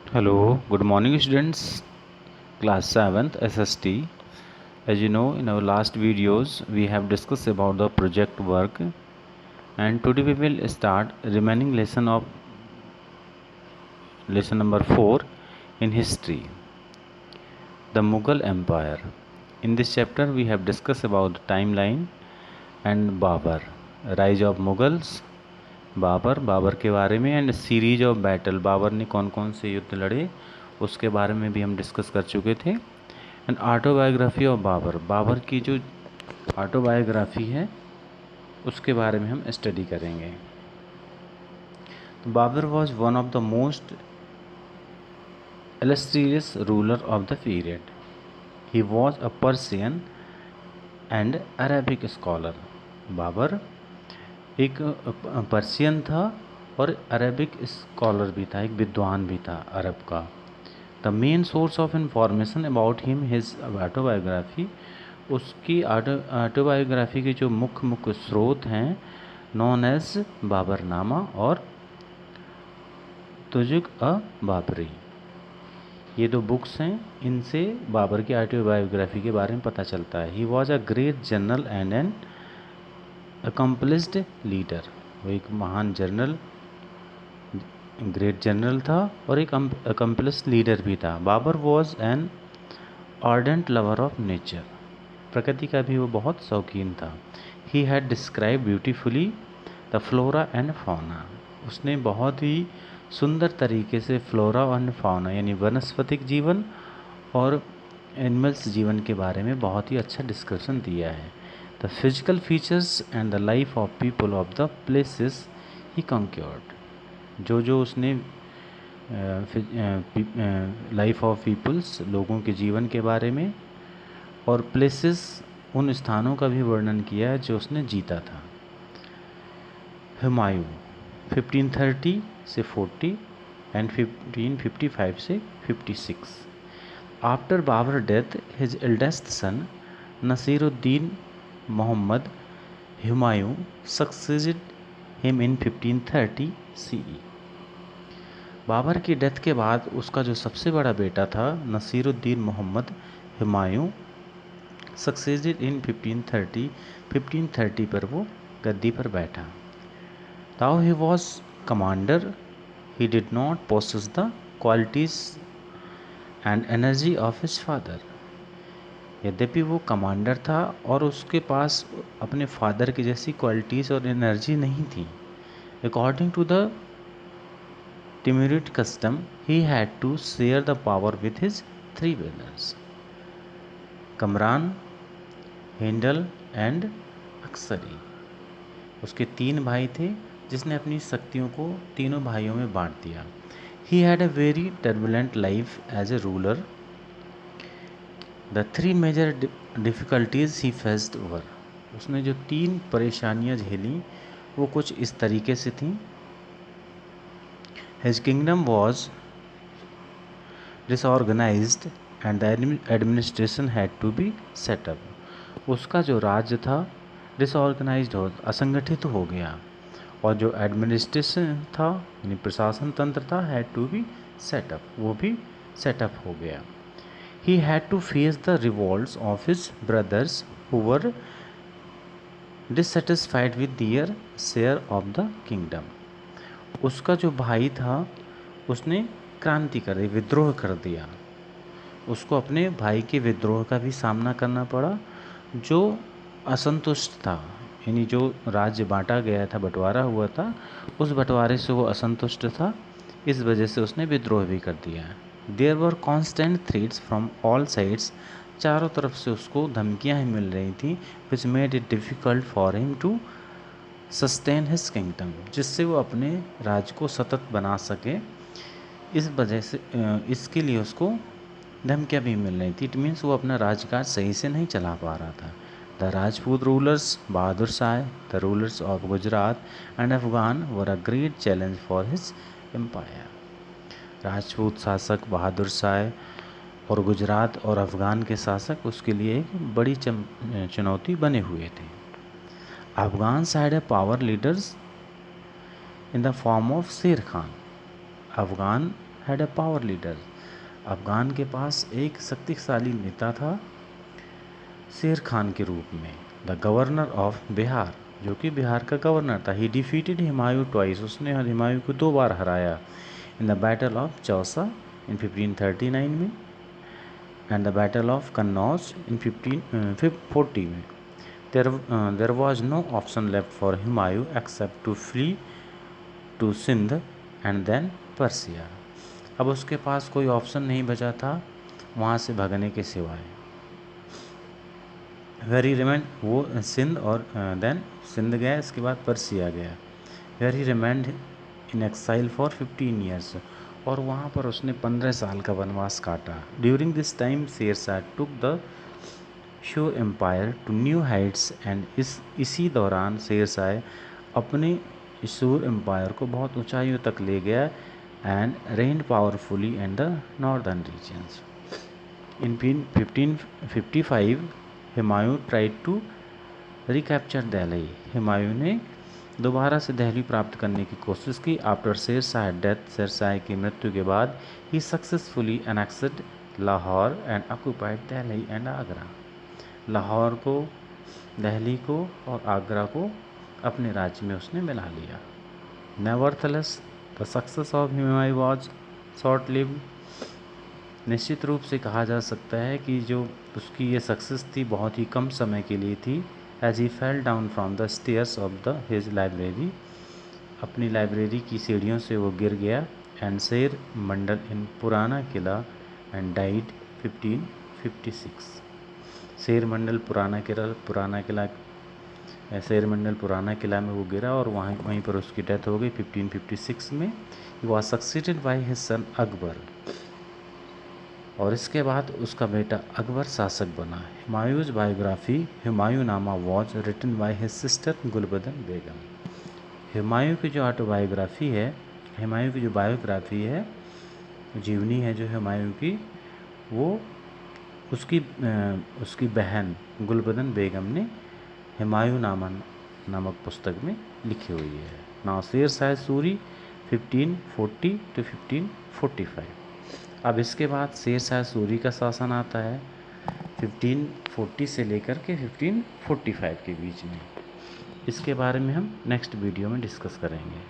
Hello, good morning students, class 7th SST. As you know, in our last videos we have discussed about the project work, and today we will start remaining lesson of lesson number 4 in history, the Mughal Empire. In this chapter we have discussed about the timeline and Babur, rise of Mughals, Babar के बारे में and series of battle, Babur ने कौन कौन से युद्ध लड़े उसके बारे में भी हम डिस्कस कर चुके थे। And autobiography of Babur, Babur की जो ऑटोबायोग्राफी है उसके बारे में हम स्टडी करेंगे। Babur was one of the most illustrious ruler of the period. He was a Persian and Arabic scholar. Babur एक पर्सियन था और अरेबिक स्कॉलर भी था, एक विद्वान भी था अरब का। The main source of information about him his autobiography, उसकी ऑटोबायोग्राफी के जो मुख्य स्रोत हैं नॉन एज बाबरनामा और तुजुक अ बाबरी, ये दो बुक्स हैं, इनसे बाबर की ऑटोबायोग्राफी के बारे में पता चलता है। He was a great general and an accomplished leader, वो एक महान जनरल, ग्रेट जनरल था और एक अकम्पलिस्ड लीडर भी था। Babur was an ardent lover of nature, प्रकृति का भी वो बहुत शौकीन था। He had described beautifully the flora and fauna, उसने बहुत ही सुंदर तरीके से फ्लोरा एंड फौना यानी वनस्पतिक जीवन और एनिमल्स जीवन के बारे में बहुत ही अच्छा डिस्क्रिप्शन दिया है। The physical features and the life of people of the places he conquered, जो जो उसने लाइफ ऑफ पीपल्स लोगों के जीवन के बारे में और प्लेसेस उन स्थानों का भी वर्णन किया है जो उसने जीता था। हुमायूं 1530 से 40 एंड 1555 से 56। After Babar death his eldest son Nasiruddin Muhammad Humayun succeeded him in 1530 CE। Babar की डेथ के बाद उसका जो सबसे बड़ा बेटा था नसीरुद्दीन मोहम्मद हुमायूं सक्सेसिड इन 1530 पर वो गद्दी पर बैठा। Though he was commander, he did not possess the qualities and energy of his father। यद्यपि वो कमांडर था और उसके पास अपने फादर की जैसी क्वालिटीज़ और एनर्जी नहीं थी। According to the Timurid custom, he had to share the power with his three brothers, Kamran, Hindal and अक्सरी। उसके तीन भाई थे जिसने अपनी शक्तियों को तीनों भाइयों में बांट दिया। He had a very turbulent life as a ruler. The three major difficulties he faced were, उसने जो तीन परेशानियां झेली वो कुछ इस तरीके से थीं। His kingdom was disorganized and the administration had to be set up, उसका जो राज्य था डिसऑर्गेनाइज्ड हो असंगठित हो गया और जो एडमिनिस्ट्रेशन था यानी प्रशासन तंत्र था हैड टू बी सेटअप, वो भी सेटअप हो गया। He had to face the revolts of his brothers who were dissatisfied with their share of the kingdom, उसका जो भाई था उसने क्रांति कर दी, विद्रोह कर दिया, उसको अपने भाई के विद्रोह का भी सामना करना पड़ा जो असंतुष्ट था, यानी जो राज्य बांटा गया था, बंटवारा हुआ था, उस बंटवारे से वो असंतुष्ट था, इस वजह से उसने विद्रोह भी कर दिया। There were constant threats from all sides, चारों तरफ से उसको धमकियां ही मिल रही थी, which made it difficult for him to sustain his kingdom, जिससे वो अपने राज्य को सतत बना सके। इस वजह से इसके लिए उसको धमकियाँ भी मिल रही थी। इट मीन्स वो अपना राजकाज सही से नहीं चला पा रहा था। The Rajput rulers Bahadur Shah, the rulers of Gujarat and Afghan were a great challenge for his empire, Rajput शासक बहादुर शाह और गुजरात और अफगान के शासक उसके लिए एक बड़ी चुनौती बने हुए थे। Afghan side a power leaders in the form of Sher Khan, Afghan had a power leader. Afghan के पास एक शक्तिशाली नेता था शेर खान के रूप में। द गवर्नर ऑफ बिहार, जो कि बिहार का गवर्नर था। ही डिफीटेड हुमायूं ट्वाइस, उसने हुमायूं को 2 बार हराया। In the battle of Chausa in 1539 में and the battle of Kannauj in 1540 में। There was no option left for Humayun except to flee to Sindh and then Persia. अब उसके पास कोई ऑप्शन नहीं बचा था वहाँ से भागने के सिवाय। वेरी रिमेंड, वो सिंध और देन सिंध गया, इसके बाद पर्सिया गया। Very remained in exile for 15 years, और वहाँ पर उसने 15 साल का वनवास काटा। During this time Sher Shah took the Sur empire to new heights and इसी दौरान शेरशाह अपने शूर एम्पायर को बहुत ऊंचाइयों तक ले गया and reigned powerfully in the northern regions. In 1555 Humayun tried to recapture Delhi. Humayun ने दोबारा से दिल्ली प्राप्त करने की कोशिश की। आफ्टर शेरशाह डेथ, शेरशाह की मृत्यु के बाद he successfully annexed Lahore and occupied Delhi and Agra. Lahore को, दिल्ली को और आगरा को अपने राज्य में उसने मिला लिया। Nevertheless the success of Humayun was short lived. निश्चित रूप से कहा जा सकता है कि जो उसकी ये सक्सेस थी बहुत ही कम समय के लिए थी। As he fell down from the stairs of the his library, अपनी लाइब्रेरी की सीढ़ियों से वो गिर गया। एंड शेर मंडल इन पुराना किला एंड डाइड 1556। शेर मंडल पुराना किला शेर मंडल पुराना किला में वो गिरा और वहीं पर उसकी डेथ हो गई 1556 में। He was succeeded by his son Akbar, और इसके बाद उसका बेटा अकबर शासक बना। Humayun's biography Humayunnama was written by his sister Gulbadan Begum. Humayun की जो ऑटोबायोग्राफी है, हुमायूं की जो बायोग्राफी है, जीवनी है जो हुमायूं की, वो उसकी बहन गुलबदन बेगम ने हुमायूंनामा नामक पुस्तक में लिखी हुई है। Now Sher Shah Suri 1540 to 1545। अब इसके बाद शेरशाह सूरी का शासन आता है 1540 से लेकर के 1545 के बीच में। इसके बारे में हम नेक्स्ट वीडियो में डिस्कस करेंगे।